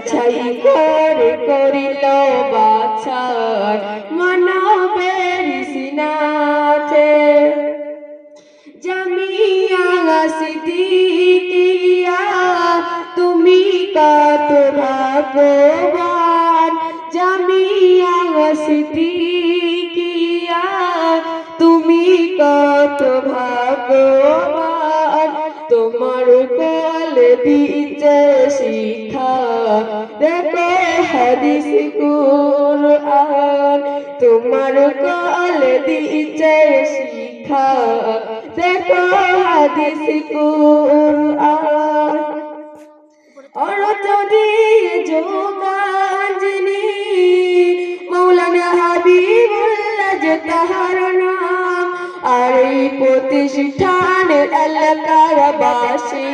যাচাই করে করিল বাছাই মানবের সিনাতে জামিয়া সিদ্দিকিয়া তুমি কত ভাগ্যবান জামিয়া সিদ্দিকিয়া তুমি কত ভাগ্যবান তোমার কোলে দিতে শিক্ষা দেখো হাদিস কুরআন তোমার কোলে দিতে শিক্ষা দেখো হাদিস কুরআন অর্থ দিয়ে যোগান যিনি মৌলানা হাবিবুল্লাহ যে তাহার নাম আর এই প্রতিষ্ঠানের এলাকার বাসী